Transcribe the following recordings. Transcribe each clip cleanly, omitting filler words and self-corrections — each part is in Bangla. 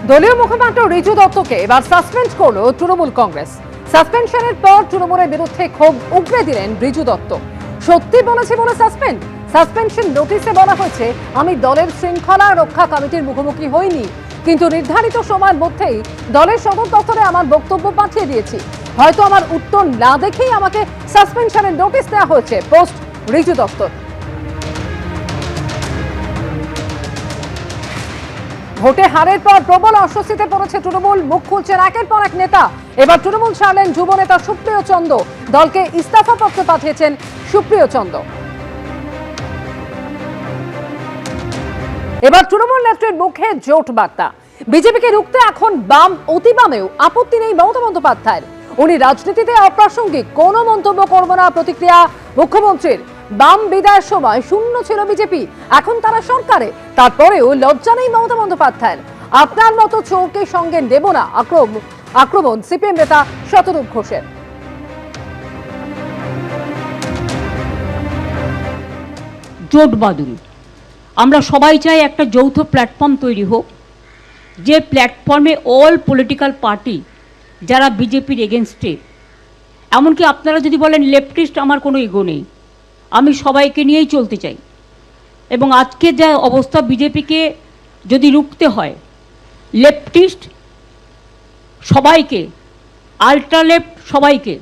দলীয় মুখপাত্র রিজু দত্তকে এবার সাসপেন্ড করল তৃণমূল কংগ্রেস। সাসপেনশনের পর তৃণমূলের বিরুদ্ধে ক্ষোভ উগরে দিলেন রিজু দত্ত। সত্যি বলেছি বলে সাসপেনশন নোটিশে বলা হয়েছে আমি দলের শৃঙ্খলা রক্ষা কমিটির মুখোমুখি হইনি, কিন্তু নির্ধারিত সময়ের মধ্যেই দলের সদর দপ্তরে আমার বক্তব্য পাঠিয়ে দিয়েছি। হয়তো আমার উত্তর না দেখেই আমাকে সাসপেনশনের নোটিশ দেওয়া হয়েছে। পোস্ট রিজু দত্তর। ভোটে হারের পর প্রবল অস্বস্তিতে পড়েছে তৃণমূল। মুখ খুলছেন একের পর এক নেতা। এবার তৃণমূল ছাড়লেন যুব নেতা সুপ্রিয় চন্দ। দলকে ইস্তফা পত্র পাঠিয়েছেন সুপ্রিয় চন্দ। এবার তৃণমূল নেত্রীর মুখে জোট বার্তা। বিজেপিকে রুখতে এখন বাম অতি বামেও আপত্তি নেই মমতা বন্দ্যোপাধ্যায়ের। উনি রাজনীতিতে অপ্রাসঙ্গিক কোনো মন্তব্য করবেন না প্রতিক্রিয়া মুখ্যমন্ত্রীর। বাম বিদায়ের সময় শূন্য ছিল বিজেপি, এখন তারা সরকারে, তারপরেও লজ্জা নেই মমতা বন্দ্যোপাধ্যায়ের। আপনার মতো চোরকে সঙ্গে নেব না আক্রমণ সিপিএম নেতা শতরূপ ঘোষের। জোট বাঁধুন। আমরা সবাই চাই একটা যৌথ প্ল্যাটফর্ম তৈরি হোক, যে প্ল্যাটফর্মে অল পলিটিক্যাল পার্টি যারা বিজেপির এগেনস্টে, এমনকি আপনারা যদি বলেন লেফটিস্ট, আমার কোনো ইগো নেই, আমি সবাইকে নিয়েই চলতে চাই। এবং আজকে যা অবস্থা, বিজেপিকে যদি রুখতে হয়, লেফটিস্ট সবাইকে, আল্ট্রা লেফট সবাইকে,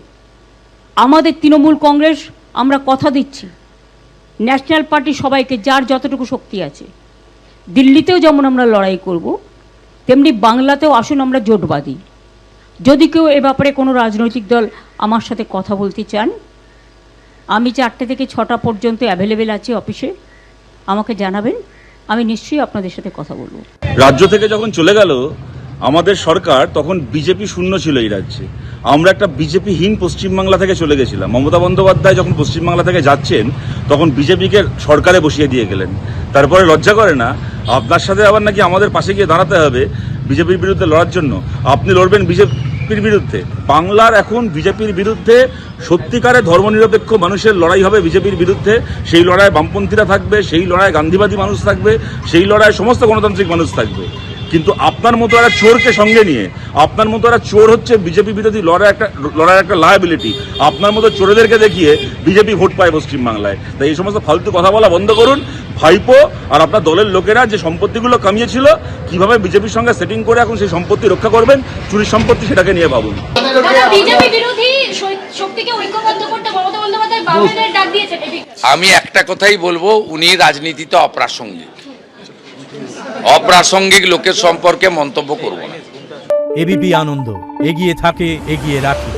আমাদের তৃণমূল কংগ্রেস আমরা কথা দিচ্ছি, ন্যাশনাল পার্টি সবাইকে, যার যতটুকু শক্তি আছে, দিল্লিতেও যেমন আমরা লড়াই করব, তেমনি বাংলাতেও আসুন আমরা জোট বাঁধি। যদি কেউ এ ব্যাপারে কোনো রাজনৈতিক দল আমার সাথে কথা বলতে চান, আমি 4টে থেকে 6টা পর্যন্ত অ্যাভেলেবেল আছি অফিসে, আমাকে জানাবেন, আমি নিশ্চয়ই আপনাদের সাথে কথা বলবো। রাজ্য থেকে যখন চলে গেল আমাদের সরকার, তখন বিজেপি শূন্য ছিল এই রাজ্যে। আমরা একটা বিজেপিহীন পশ্চিমবাংলা থেকে চলে গেছিলাম। মমতা বন্দ্যোপাধ্যায় যখন পশ্চিমবাংলা থেকে যাচ্ছেন, তখন বিজেপিকে সরকারে বসিয়ে দিয়ে গেলেন। তারপরে লজ্জা করে না আপনার সাথে আবার নাকি আমাদের পাশে গিয়ে দাঁড়াতে হবে বিজেপির বিরুদ্ধে লড়ার জন্য? আপনি লড়বেন বিজেপির বিরুদ্ধে? বাংলার এখন বিজেপির বিরুদ্ধে সত্যিকারের ধর্মনিরপেক্ষ মানুষের লড়াই হবে বিজেপির বিরুদ্ধে। সেই লড়াইয়ে বামপন্থীরা থাকবে, সেই লড়াইয়ে গান্ধীবাদী মানুষ থাকবে, সেই লড়াইয়ে সমস্ত গণতান্ত্রিক মানুষ থাকবে। কিন্তু আপনার মতো একটা চোরকে সঙ্গে নিয়ে, আপনার মতো একটা চোর হচ্ছে বিজেপি বিরোধী লড়াইয়ের একটা লায়াবিলিটি। আপনার মতো চোরেদেরকে দেখিয়ে বিজেপি ভোট পায় পশ্চিমবাংলায়। তাই এই সমস্ত ফালতু কথা বলা বন্ধ করুন। ভাইপো আর আপনার দলের লোকেরা যে সম্পত্তিগুলো কামিয়েছিল, কিভাবে বিজেপির সঙ্গে সেটিং করে এখন সেই সম্পত্তি রক্ষা করবেন, চুরির সম্পত্তি, সেটাকে নিয়ে ভাবুন। আমি একটা কথাই বলবো, উনি রাজনীতিতে অপ্রাসঙ্গিক লোকের সম্পর্কে মন্তব্য করব না। এবিপি আনন্দ, এগিয়ে থাকে, এগিয়ে রাখে।